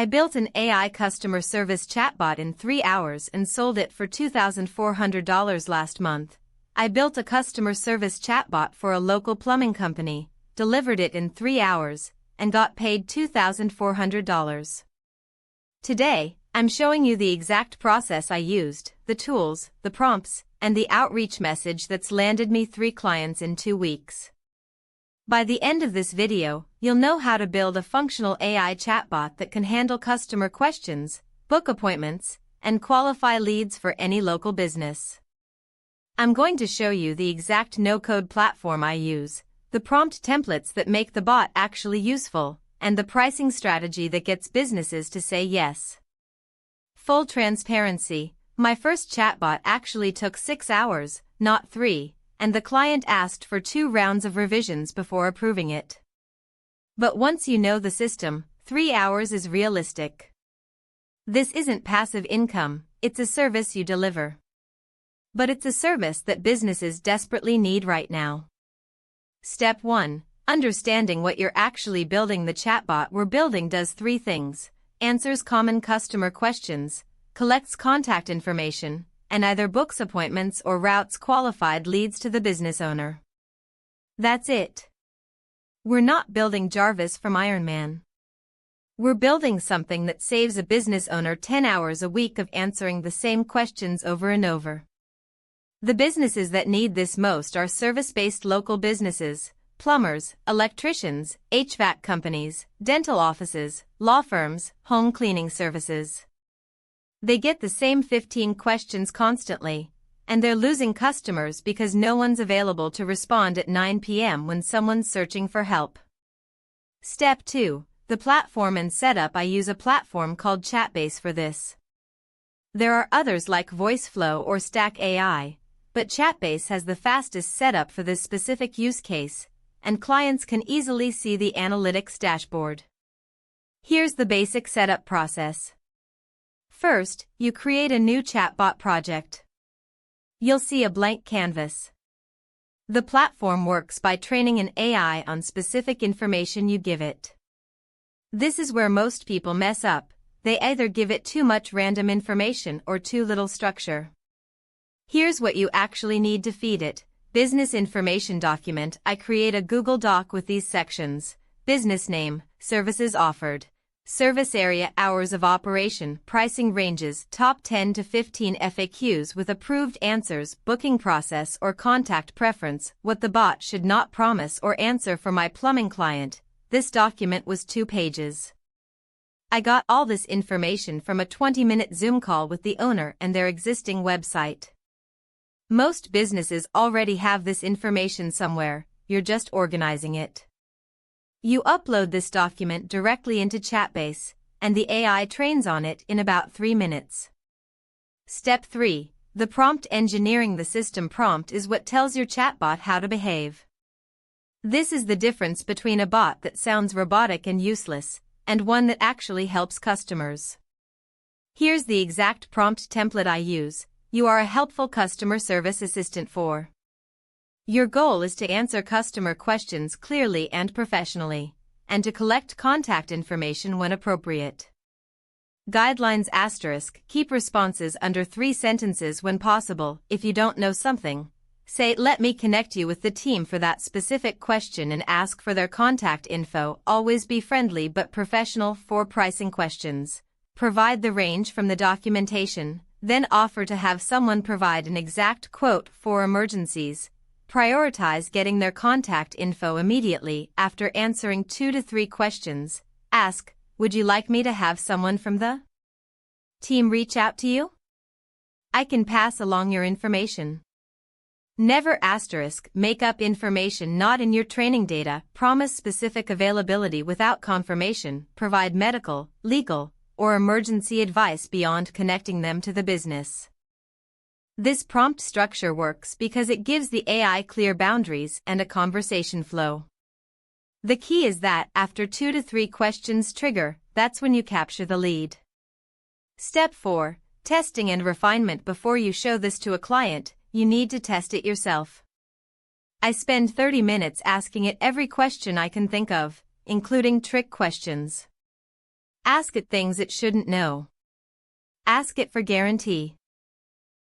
I built an AI customer service chatbot in 3 hours and sold it for $2,400 last month. I built a customer service chatbot for a local plumbing company, delivered it in 3 hours, and got paid $2,400. Today, I'm showing you the exact process I used, the tools, the prompts, and the outreach message that's landed me 3 clients in 2 weeks. By the end of this video, you'll know how to build a functional AI chatbot that can handle customer questions, book appointments, and qualify leads for any local business. I'm going to show you the exact no-code platform I use, the prompt templates that make the bot actually useful, and the pricing strategy that gets businesses to say yes. Full transparency, my first chatbot actually took 6 hours, not 3. And the client asked for 2 rounds of revisions before approving it. But once you know the system, 3 hours is realistic. This isn't passive income, it's a service you deliver. But it's a service that businesses desperately need right now. Step 1. Understanding what you're actually building. The chatbot we're building does 3 things: answers common customer questions, collects contact information, and either books appointments or routes qualified leads to the business owner. That's it. We're not building Jarvis from Iron Man. We're building something that saves a business owner 10 hours a week of answering the same questions over and over. The businesses that need this most are service-based local businesses, plumbers, electricians, HVAC companies, dental offices, law firms, home cleaning services. They get the same 15 questions constantly, and they're losing customers because no one's available to respond at 9 p.m. when someone's searching for help. Step 2. The platform and setup. I use a platform called Chatbase for this. There are others like Voiceflow or Stack AI, but Chatbase has the fastest setup for this specific use case, and clients can easily see the analytics dashboard. Here's the basic setup process. First, you create a new chatbot project. You'll see a blank canvas. The platform works by training an AI on specific information you give it. This is where most people mess up. They either give it too much random information or too little structure. Here's what you actually need to feed it. Business information document. I create a Google Doc with these sections: business name, services offered, service area, hours of operation, pricing ranges, top 10 to 15 FAQs with approved answers, booking process or contact preference, what the bot should not promise or answer for my plumbing client. This document was 2 pages. I got all this information from a 20-minute Zoom call with the owner and their existing website. Most businesses already have this information somewhere, you're just organizing it. You upload this document directly into Chatbase, and the AI trains on it in about 3 minutes. Step 3. The prompt engineering. The system prompt is what tells your chatbot how to behave. This is the difference between a bot that sounds robotic and useless, and one that actually helps customers. Here's the exact prompt template I use. You are a helpful customer service assistant for. Your goal is to answer customer questions clearly and professionally, and to collect contact information when appropriate. Guidelines *. Keep responses under 3 sentences when possible. If you don't know something, say, "Let me connect you with the team for that specific question," and ask for their contact info. Always be friendly but professional. For pricing questions, provide the range from the documentation, then offer to have someone provide an exact quote. For emergencies, prioritize getting their contact info immediately. After answering 2 to 3 questions, ask, "Would you like me to have someone from the team reach out to you? I can pass along your information." Never * make up information not in your training data. Promise specific availability without confirmation. Provide medical, legal, or emergency advice beyond connecting them to the business. This prompt structure works because it gives the AI clear boundaries and a conversation flow. The key is that after 2 to 3 questions trigger, that's when you capture the lead. Step 4. Testing and refinement. Before you show this to a client, you need to test it yourself. I spend 30 minutes asking it every question I can think of, including trick questions. Ask it things it shouldn't know. Ask it for guarantee.